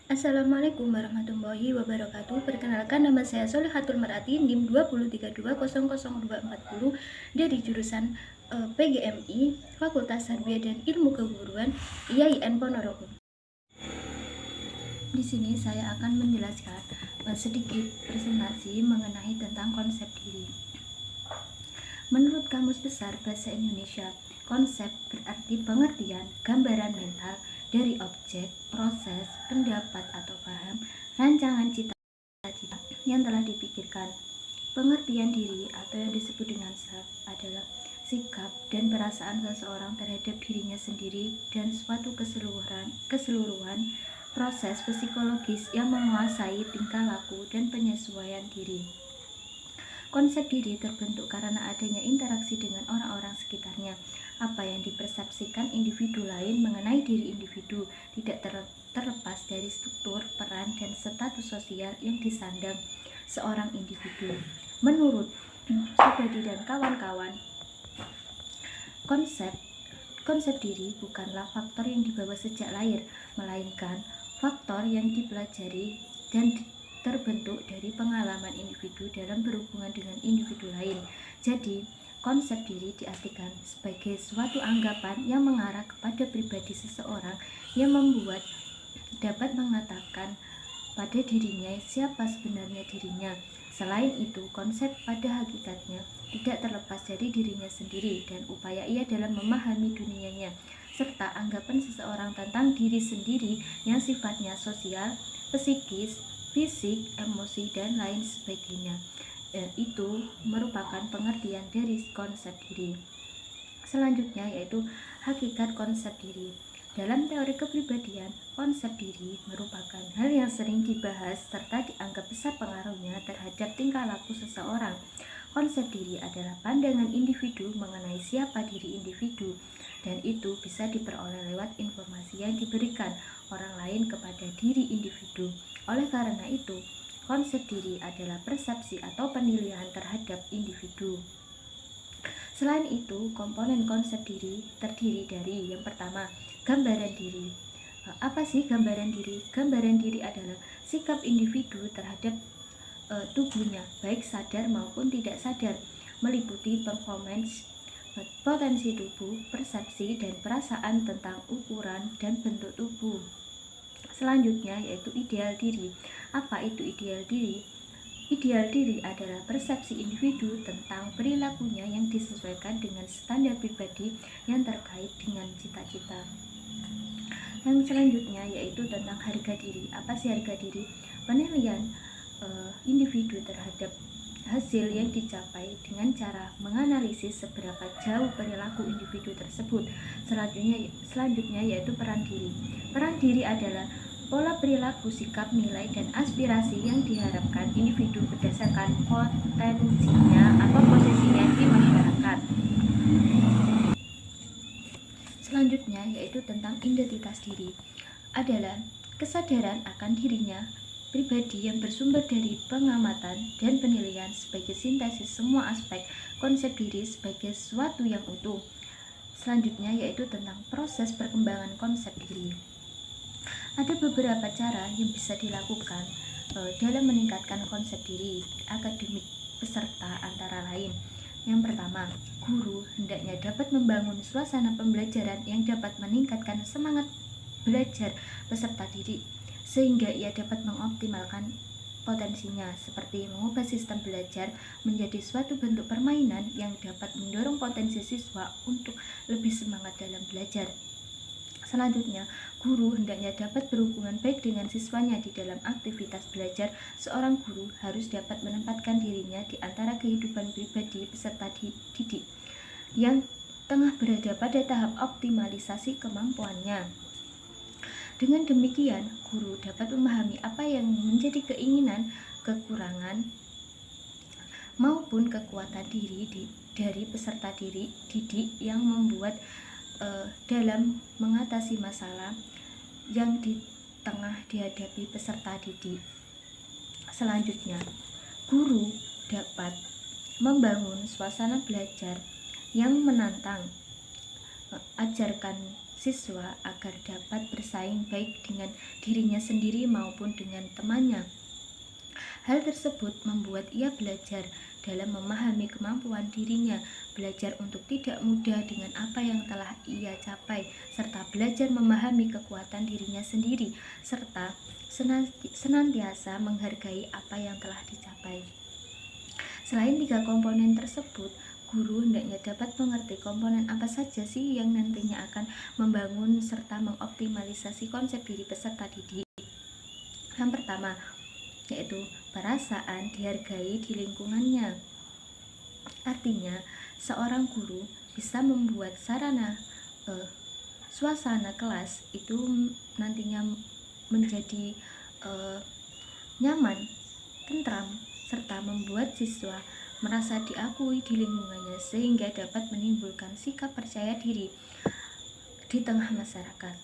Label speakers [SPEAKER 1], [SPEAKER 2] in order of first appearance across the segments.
[SPEAKER 1] Assalamualaikum warahmatullahi wabarakatuh. Perkenalkan, nama saya Solihatul Marati, NIM 203200240 dari jurusan PGMI, Fakultas Tarbiyah dan Ilmu Keguruan, IAIN Ponorogo. Di sini saya akan menjelaskan sedikit presentasi mengenai tentang konsep diri. Menurut Kamus Besar Bahasa Indonesia, konsep berarti pengertian, gambaran mental dari objek, proses, pendapat atau paham, rancangan cita-cita yang telah dipikirkan. Pengertian diri atau yang disebut dengan self adalah sikap dan perasaan seseorang terhadap dirinya sendiri dan suatu keseluruhan proses psikologis yang menguasai tingkah laku dan penyesuaian diri. Konsep diri terbentuk karena adanya interaksi dengan orang-orang sekitarnya. Apa yang dipersepsikan individu lain mengenai diri individu tidak terlepas dari struktur, peran, dan status sosial yang disandang seorang individu. Menurut Subadi dan kawan-kawan, konsep diri bukanlah faktor yang dibawa sejak lahir, melainkan faktor yang dipelajari dan terbentuk dari pengalaman individu dalam berhubungan dengan individu lain. Jadi, konsep diri diartikan sebagai suatu anggapan yang mengarah kepada pribadi seseorang yang membuat dapat mengatakan pada dirinya siapa sebenarnya dirinya. Selain itu, konsep pada hakikatnya tidak terlepas dari dirinya sendiri dan upaya ia dalam memahami dunianya, serta anggapan seseorang tentang diri sendiri yang sifatnya sosial, psikis, fisik, emosi, dan lain sebagainya. Itu merupakan pengertian dari konsep diri. Selanjutnya yaitu hakikat konsep diri. Dalam teori kepribadian, konsep diri merupakan hal yang sering dibahas serta dianggap besar pengaruhnya terhadap tingkah laku seseorang. Konsep diri adalah pandangan individu mengenai siapa diri individu, dan itu bisa diperoleh lewat informasi yang diberikan orang lain kepada diri individu. Oleh karena itu, konsep diri adalah persepsi atau penilaian terhadap individu. Selain itu, komponen konsep diri terdiri dari yang pertama, gambaran diri. Apa sih gambaran diri? Gambaran diri adalah sikap individu terhadap tubuhnya, baik sadar maupun tidak sadar, meliputi performance, potensi tubuh, persepsi, dan perasaan tentang ukuran dan bentuk tubuh. Selanjutnya yaitu ideal diri. Apa itu ideal diri? Ideal diri adalah persepsi individu tentang perilakunya yang disesuaikan dengan standar pribadi yang terkait dengan cita-cita. Yang selanjutnya yaitu tentang harga diri. Apa sih harga diri? Penilaian individu terhadap hasil yang dicapai dengan cara menganalisis seberapa jauh perilaku individu tersebut. Selanjutnya yaitu peran diri. Peran diri adalah pola perilaku, sikap, nilai, dan aspirasi yang diharapkan individu berdasarkan potensinya atau posisinya di masyarakat. Selanjutnya yaitu tentang identitas diri. Adalah kesadaran akan dirinya pribadi yang bersumber dari pengamatan dan penilaian sebagai sintesis semua aspek konsep diri sebagai sesuatu yang utuh. Selanjutnya yaitu tentang proses perkembangan konsep diri. Ada beberapa cara yang bisa dilakukan dalam meningkatkan konsep diri akademik peserta antara lain. Yang pertama, guru hendaknya dapat membangun suasana pembelajaran yang dapat meningkatkan semangat belajar peserta didik, sehingga ia dapat mengoptimalkan potensinya, seperti mengubah sistem belajar menjadi suatu bentuk permainan yang dapat mendorong potensi siswa untuk lebih semangat dalam belajar. Selanjutnya, guru hendaknya dapat berhubungan baik dengan siswanya di dalam aktivitas belajar. Seorang guru harus dapat menempatkan dirinya di antara kehidupan pribadi peserta didik yang tengah berada pada tahap optimalisasi kemampuannya. Dengan demikian, guru dapat memahami apa yang menjadi keinginan, kekurangan, maupun kekuatan diri dari peserta didik yang membuat dalam mengatasi masalah yang di tengah dihadapi peserta didik. Selanjutnya, guru dapat membangun suasana belajar yang menantang, ajarkan siswa agar dapat bersaing baik dengan dirinya sendiri maupun dengan temannya. Hal tersebut membuat ia belajar dalam memahami kemampuan dirinya, belajar untuk tidak mudah dengan apa yang telah ia capai, serta belajar memahami kekuatan dirinya sendiri, serta senantiasa menghargai apa yang telah dicapai. Selain 3 komponen tersebut, guru hendaknya dapat mengerti komponen apa saja sih yang nantinya akan membangun serta mengoptimalisasi konsep diri peserta didik. Yang pertama, yaitu perasaan dihargai di lingkungannya. Artinya, seorang guru bisa membuat suasana kelas itu nantinya menjadi nyaman, tentram, serta membuat siswa merasa diakui di lingkungannya sehingga dapat menimbulkan sikap percaya diri di tengah masyarakat.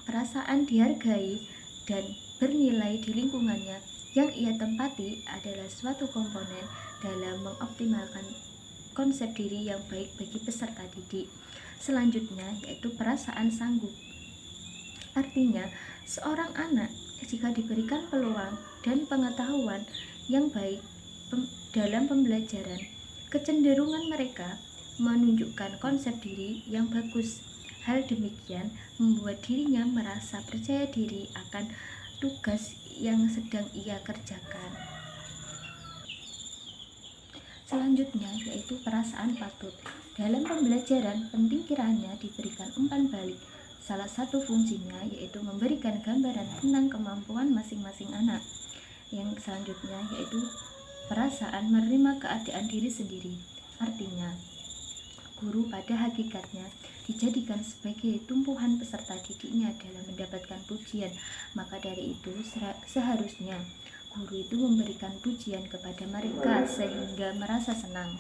[SPEAKER 1] Perasaan dihargai dan bernilai di lingkungannya yang ia tempati adalah suatu komponen dalam mengoptimalkan konsep diri yang baik bagi peserta didik. Selanjutnya yaitu perasaan sanggup. Artinya, seorang anak jika diberikan peluang dan pengetahuan yang baik dalam pembelajaran, kecenderungan mereka menunjukkan konsep diri yang bagus. Hal demikian membuat dirinya merasa percaya diri akan tugas yang sedang ia kerjakan. Selanjutnya yaitu perasaan patut. Dalam pembelajaran, penting kiranya diberikan umpan balik. Salah satu fungsinya yaitu memberikan gambaran tentang kemampuan masing-masing anak. Yang selanjutnya yaitu perasaan menerima keadaan diri sendiri. Artinya, guru pada hakikatnya dijadikan sebagai tumpuhan peserta didiknya dalam mendapatkan pujian. Maka dari itu seharusnya guru itu memberikan pujian kepada mereka sehingga merasa senang.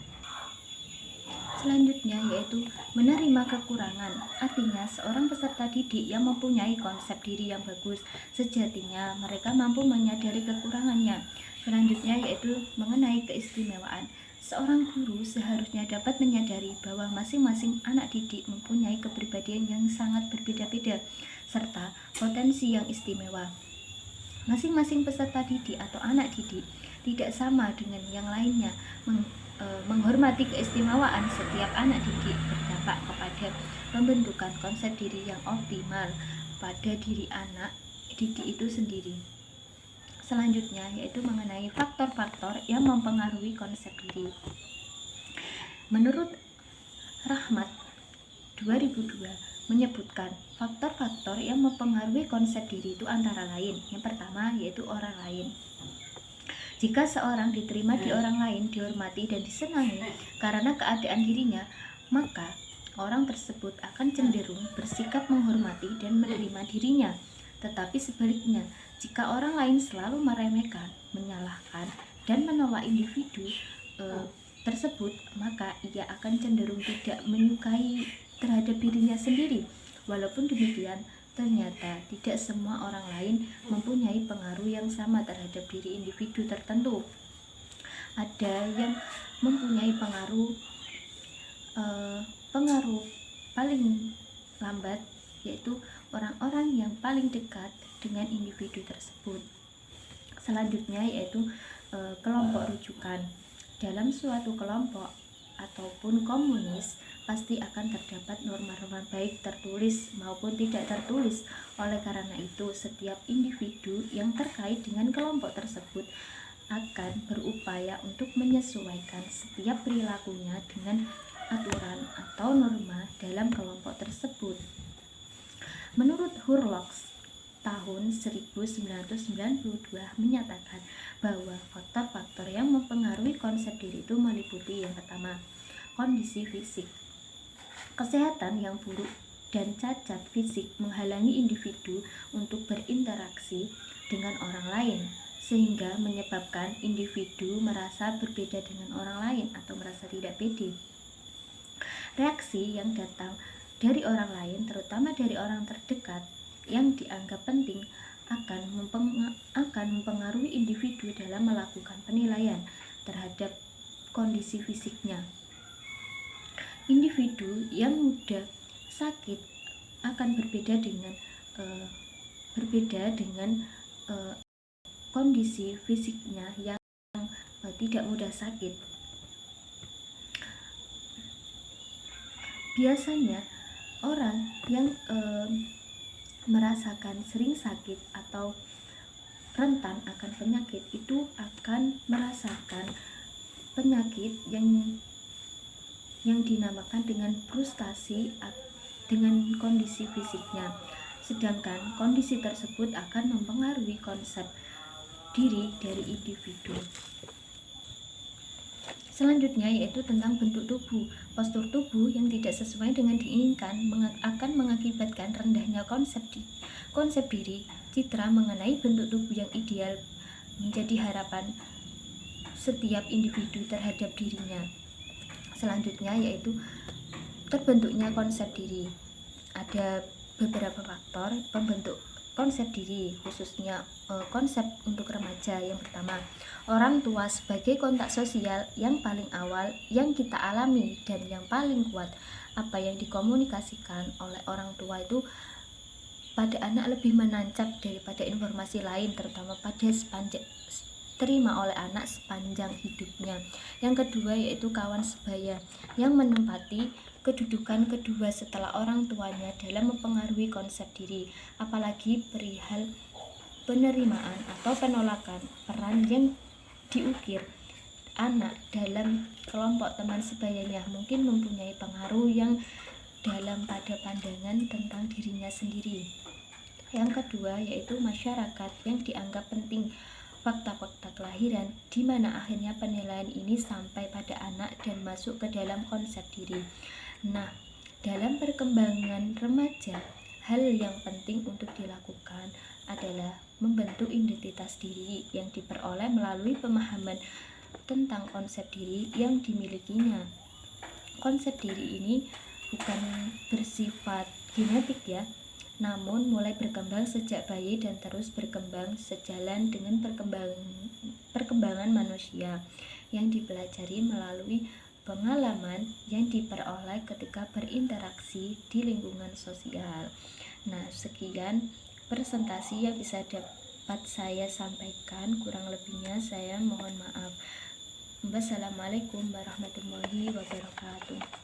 [SPEAKER 1] Selanjutnya yaitu menerima kekurangan. Artinya, seorang peserta didik yang mempunyai konsep diri yang bagus, sejatinya mereka mampu menyadari kekurangannya. Selanjutnya yaitu mengenai keistimewaan. Seorang guru seharusnya dapat menyadari bahwa masing-masing anak didik mempunyai kepribadian yang sangat berbeda-beda serta potensi yang istimewa. Masing-masing peserta didik atau anak didik tidak sama dengan yang lainnya. Menghormati keistimewaan setiap anak didik berdampak kepada pembentukan konsep diri yang optimal pada diri anak didik itu sendiri. Selanjutnya yaitu mengenai faktor-faktor yang mempengaruhi konsep diri. Menurut Rahmat 2002 menyebutkan faktor-faktor yang mempengaruhi konsep diri itu antara lain. Yang pertama yaitu orang lain. Jika seorang diterima di orang lain, dihormati dan disenangi karena keadaan dirinya, maka orang tersebut akan cenderung bersikap menghormati dan menerima dirinya. Tetapi sebaliknya, jika orang lain selalu meremehkan, menyalahkan, dan menolak individu tersebut, maka ia akan cenderung tidak menyukai terhadap dirinya sendiri. Walaupun demikian, ternyata tidak semua orang lain mempunyai pengaruh yang sama terhadap diri individu tertentu. Ada yang mempunyai pengaruh paling lambat, yaitu orang-orang yang paling dekat dengan individu tersebut. Selanjutnya yaitu kelompok rujukan. Dalam suatu kelompok ataupun komunis pasti akan terdapat norma-norma baik tertulis maupun tidak tertulis. Oleh karena itu, setiap individu yang terkait dengan kelompok tersebut akan berupaya untuk menyesuaikan setiap perilakunya dengan aturan atau norma dalam kelompok tersebut. Menurut Hurlox tahun 1992 menyatakan bahwa faktor-faktor yang mempengaruhi konsep diri itu meliputi yang pertama, kondisi fisik. Kesehatan yang buruk dan cacat fisik menghalangi individu untuk berinteraksi dengan orang lain, sehingga menyebabkan individu merasa berbeda dengan orang lain atau merasa tidak pede. Reaksi yang datang dari orang lain, terutama dari orang terdekat yang dianggap penting, akan mempengaruhi individu dalam melakukan penilaian terhadap kondisi fisiknya. Individu yang mudah sakit akan berbeda dengan kondisi fisiknya yang tidak mudah sakit. Biasanya orang yang merasakan sering sakit atau rentan akan penyakit itu akan merasakan penyakit yang dinamakan dengan frustasi dengan kondisi fisiknya, sedangkan kondisi tersebut akan mempengaruhi konsep diri dari individu. Selanjutnya yaitu tentang bentuk tubuh. Postur tubuh yang tidak sesuai dengan diinginkan akan mengakibatkan rendahnya konsep diri. Citra mengenai bentuk tubuh yang ideal menjadi harapan setiap individu terhadap dirinya. Selanjutnya yaitu terbentuknya konsep diri. Ada beberapa faktor pembentuk konsep diri, khususnya konsep untuk remaja. Yang pertama, orang tua sebagai kontak sosial yang paling awal yang kita alami dan yang paling kuat. Apa yang dikomunikasikan oleh orang tua itu pada anak lebih menancap daripada informasi lain, terutama pada terima oleh anak sepanjang hidupnya. Yang kedua yaitu kawan sebaya yang menempati kedudukan kedua setelah orang tuanya dalam mempengaruhi konsep diri, apalagi perihal penerimaan atau penolakan peran yang diukir anak dalam kelompok teman sebayanya mungkin mempunyai pengaruh yang dalam pada pandangan tentang dirinya sendiri. Yang kedua yaitu masyarakat yang dianggap penting, fakta-fakta kelahiran di mana akhirnya penilaian ini sampai pada anak dan masuk ke dalam konsep diri. Nah, dalam perkembangan remaja, hal yang penting untuk dilakukan adalah membentuk identitas diri yang diperoleh melalui pemahaman tentang konsep diri yang dimilikinya. Konsep diri ini bukan bersifat genetik ya, namun mulai berkembang sejak bayi dan terus berkembang sejalan dengan perkembangan manusia yang dipelajari melalui pengalaman yang diperoleh ketika berinteraksi di lingkungan sosial. Nah, sekian presentasi yang bisa dapat saya sampaikan, kurang lebihnya saya mohon maaf. Wassalamualaikum warahmatullahi wabarakatuh.